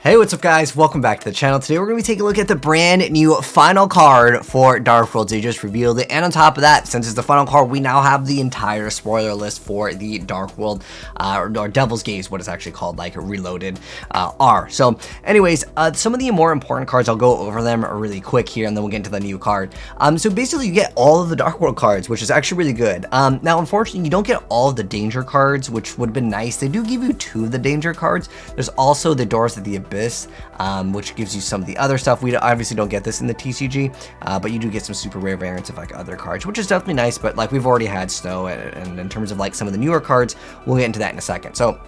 Hey, what's up guys? Welcome back to the channel. Today we're going to be taking a look at the brand new final card for Dark World. They just revealed it, and on top of that, since it's the final card, we now have the entire spoiler list for the Dark World, or Devil's Gaze, what it's actually called, like Reloaded R. So anyways, some of the more important cards, I'll go over them really quick here, and then we'll get into the new card. So basically you get all of the Dark World cards, which is actually really good. Now unfortunately, you don't get all of the danger cards, which would have been nice. They do give you 2 of the danger cards. There's also the Doors of the Abyss, which gives you some of the other stuff. We obviously don't get this in the TCG, but you do get some super rare variants of like other cards, which is definitely nice. But like we've already had Snow, and in terms of like some of the newer cards, we'll get into that in a second. So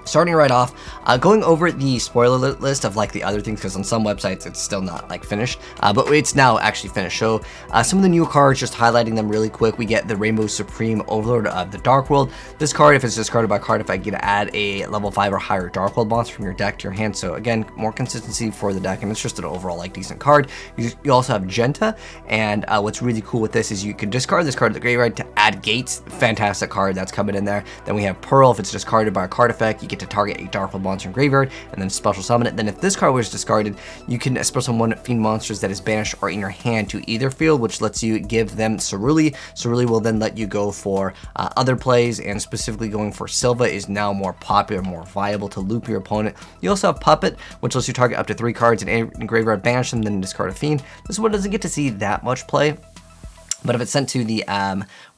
starting right off, going over the spoiler list of like the other things, because on some websites it's still not like finished, but it's now actually finished. So some of the new cards, just highlighting them really quick, we get the Rainbow Supreme Overlord of the Dark World. This card, if it's discarded by card effect, you get to add a level 5 or higher Dark World monster from your deck to your hand. So again, more consistency for the deck, and it's just an overall like decent card. You also have Genta, and what's really cool with this is you can discard this card at the graveyard to add Gates. Fantastic card that's coming in there. Then we have Pearl. If it's discarded by a card effect, you get to target a Dark World monster in graveyard and then special summon it. Then if this card was discarded, you can special summon 1 fiend monsters that is banished or in your hand to either field, which lets you give them Ceruli. Ceruli will then let you go for other plays, and specifically going for Silva is now more popular, more viable to loop your opponent. You also have Puppet, which lets you target up to 3 cards in graveyard, banish them, then discard a fiend. This one doesn't get to see that much play, but if it's sent to the,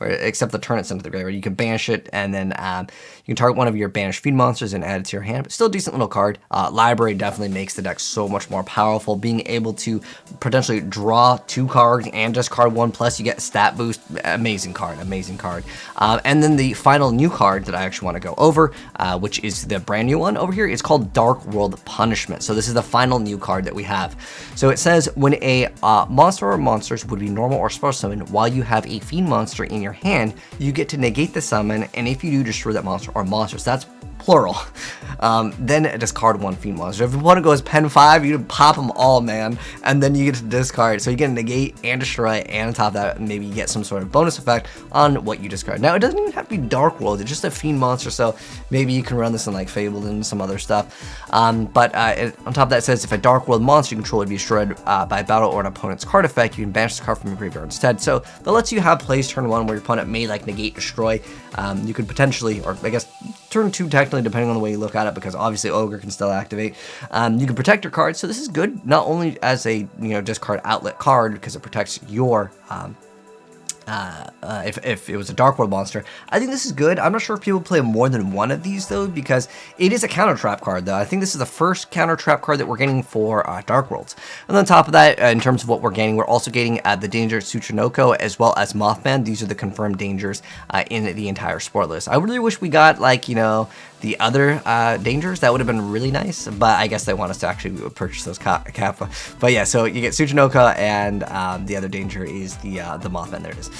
except the turn it's sent to the graveyard, you can banish it, and then you can target one of your banished fiend monsters and add it to your hand. But still a decent little card. Library definitely makes the deck so much more powerful. Being able to potentially draw 2 cards and discard 1, plus you get stat boost. Amazing card, amazing card. And then the final new card that I actually want to go over, which is the brand new one over here, is called Dark World Punishment. So this is the final new card that we have. So it says, when a monster or monsters would be normal or special summon, while you have a fiend monster in your hand, you get to negate the summon, and if you do, destroy that monster or monsters. That's plural. Then discard 1 fiend monster. If your opponent goes pen 5, you pop them all, man, and then you get to discard. So you get to negate and destroy, and on top of that, maybe you get some sort of bonus effect on what you discard. Now, it doesn't even have to be Dark World. It's just a fiend monster, so maybe you can run this in like Fabled and some other stuff. On top of that, it says if a Dark World monster you control would be destroyed by battle or an opponent's card effect, you can banish this card from your graveyard instead. So that lets you have plays turn 1 where your opponent may like negate, destroy. You could potentially, or I guess turn 2 technically, depending on the way you look at it, because obviously Ogre can still activate. You can protect your cards, so this is good not only as a discard outlet card, because it protects your if it was a Dark World monster. I think this is good. I'm not sure if people play more than one of these though, because it is a counter trap card though. I think this is the first counter trap card that we're getting for Dark Worlds. And on top of that, in terms of what we're getting, we're also getting the danger Tsuchinoko as well as Mothman. These are the confirmed dangers in the entire sport list. I really wish we got like, the other dangers. That would have been really nice, but I guess they want us to actually purchase those Kappa. But yeah, so you get Tsuchinoko, and the other danger is the Mothman. There it is.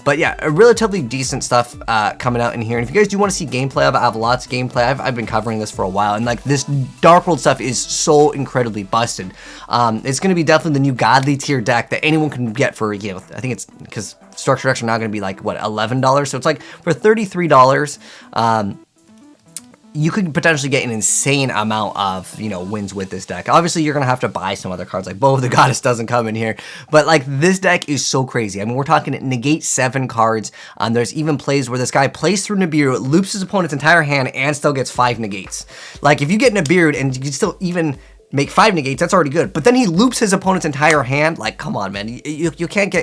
But yeah, relatively decent stuff coming out in here. And if you guys do want to see gameplay of it, I have lots of gameplay. I've been covering this for a while, and like this Dark World stuff is so incredibly busted. It's going to be definitely the new Godly tier deck that anyone can get for, I think it's because structure decks are now going to be like, what, $11? So it's like for $33, you could potentially get an insane amount of, wins with this deck. Obviously, you're going to have to buy some other cards, like Bow of the Goddess doesn't come in here, but like this deck is so crazy. I mean, we're talking negate 7 cards. There's even plays where this guy plays through Nibiru, loops his opponent's entire hand, and still gets 5 negates. Like, if you get Nibiru and you can still even make 5 negates, that's already good. But then he loops his opponent's entire hand. Like, come on, man. You can't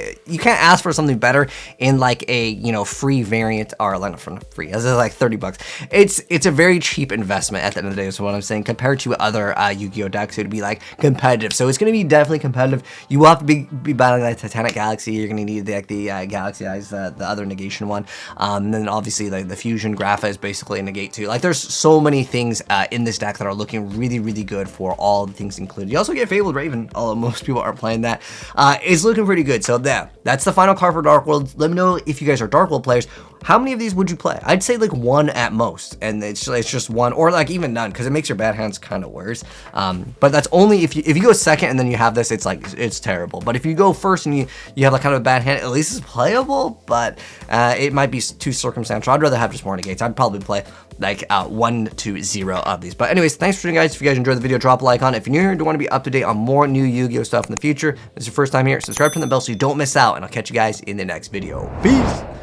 ask for something better in like a free variant, or not from free. This is like $30. It's a very cheap investment at the end of the day, is what I'm saying, compared to other Yu-Gi-Oh decks. It would be like competitive. So it's going to be definitely competitive. You will have to be battling like Titanic Galaxy. You're going to need like the Galaxy Eyes, the other negation one. And then obviously like the Fusion Grapha is basically a negate too. Like, there's so many things in this deck that are looking really, really good for all all the things included. You also get Fabled Raven, although most people aren't playing that. It's looking pretty good. So that's the final card for Dark World. Let me know if you guys are Dark World players. How many of these would you play? I'd say like one at most, and it's just one, or like even none, because it makes your bad hands kind of worse. But that's only if you go second and then you have this, it's terrible. But if you go first and you have like kind of a bad hand, at least it's playable. But it might be too circumstantial. I'd rather have just more negates. I'd probably play like 1 to 0 of these. But anyways, thanks for watching, guys. If you guys enjoyed the video, drop a like on it. If you're new here and want to be up to date on more new Yu-Gi-Oh stuff in the future, this is your first time here, subscribe to the bell so you don't miss out, and I'll catch you guys in the next video. Peace.